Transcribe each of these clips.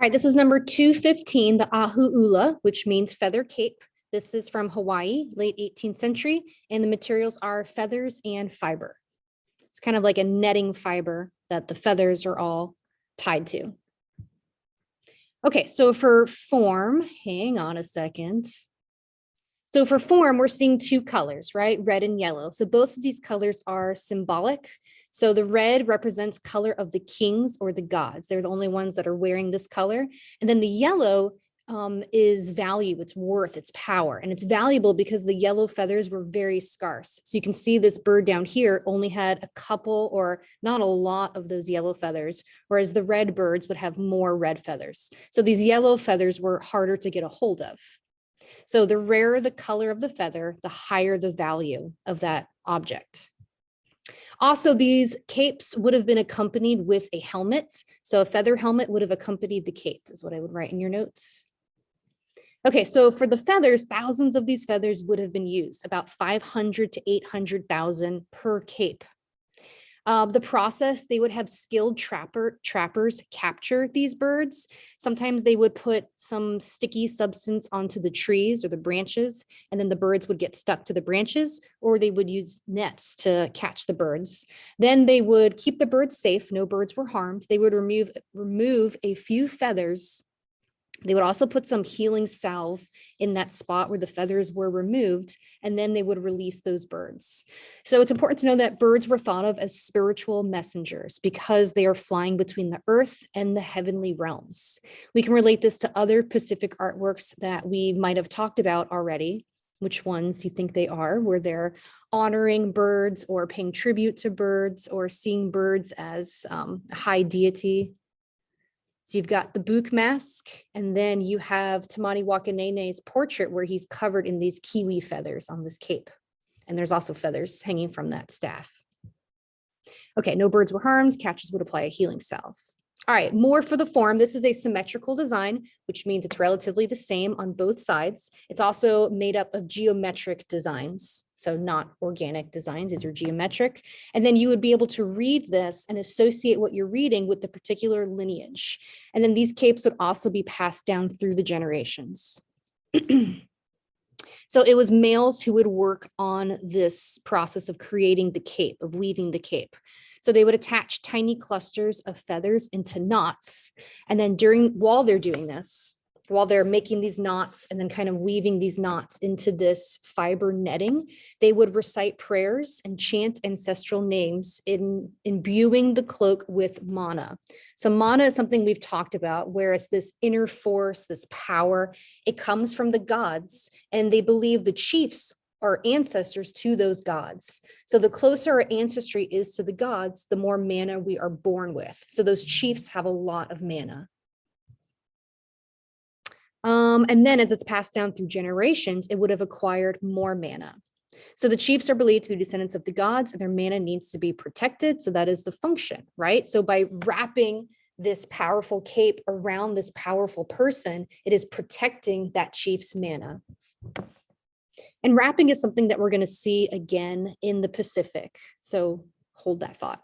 All right, this is number 215, the ahu'ula, which means feather cape. This is from Hawaii, late 18th century, and the materials are feathers and fiber. It's kind of like a netting fiber that the feathers are all tied to. Okay, so for form, hang on a second. So for form, we're seeing two colors, right? Red and yellow. So both of these colors are symbolic. So the red represents color of the kings or the gods. They're the only ones that are wearing this color. And then the yellow is value, it's worth, it's power. And it's valuable because the yellow feathers were very scarce. So you can see this bird down here only had a couple or not a lot of those yellow feathers, whereas the red birds would have more red feathers. So these yellow feathers were harder to get a hold of. So the rarer the color of the feather, the higher the value of that object. Also, these capes would have been accompanied with a helmet. So a feather helmet would have accompanied the cape, is what I would write in your notes. Okay, so for the feathers, thousands of these feathers would have been used, about 500 to 800,000 per cape. The process, they would have skilled trappers capture these birds. Sometimes they would put some sticky substance onto the trees or the branches, and then the birds would get stuck to the branches, or they would use nets to catch the birds. Then they would keep the birds safe. No birds were harmed. They would remove a few feathers. They would also put some healing salve in that spot where the feathers were removed, and then they would release those birds. So it's important to know that birds were thought of as spiritual messengers because they are flying between the earth and the heavenly realms. We can relate this to other Pacific artworks that we might have talked about already. Which ones you think they are, where they're honoring birds or paying tribute to birds or seeing birds as a high deity. So you've got the Book mask, and then you have Tamani Wakanene's portrait where he's covered in these kiwi feathers on this cape. And there's also feathers hanging from that staff. Okay, no birds were harmed. Catchers would apply a healing salve. All right, more for the form. This is a symmetrical design, which means it's relatively the same on both sides. It's also made up of geometric designs, so not organic designs. These are geometric. And then you would be able to read this and associate what you're reading with the particular lineage. And then these capes would also be passed down through the generations. So it was males who would work on this process of creating the cape, of weaving the cape. So they would attach tiny clusters of feathers into knots. And then while they're doing this, while they're making these knots and then kind of weaving these knots into this fiber netting, they would recite prayers and chant ancestral names in imbuing the cloak with mana. So mana is something we've talked about, where it's this inner force, this power. It comes from the gods, and they believe the chiefs are ancestors to those gods. So the closer our ancestry is to the gods, the more mana we are born with. So those chiefs have a lot of mana. And then as it's passed down through generations, it would have acquired more mana. So the chiefs are believed to be descendants of the gods, and their mana needs to be protected. So that is the function, right? So by wrapping this powerful cape around this powerful person, it is protecting that chief's mana. And wrapping is something that we're going to see again in the Pacific. So hold that thought.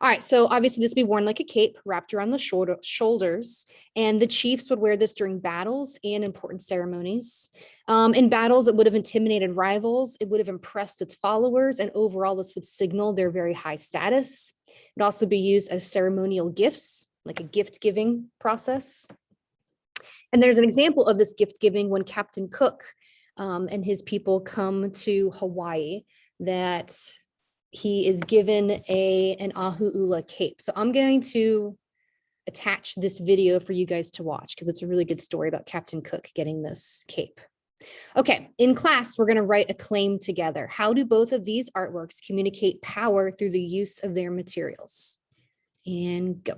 All right, so obviously this would be worn like a cape wrapped around the shoulders, and the chiefs would wear this during battles and important ceremonies. In battles, it would have intimidated rivals, it would have impressed its followers, and overall this would signal their very high status. It would also be used as ceremonial gifts, like a gift-giving process. And there's an example of this gift-giving when Captain Cook and his people come to Hawaii, that he is given an ahu'ula cape. So I'm going to attach this video for you guys to watch because it's a really good story about Captain Cook getting this cape. Okay, in class, we're going to write a claim together. How do both of these artworks communicate power through the use of their materials? And go.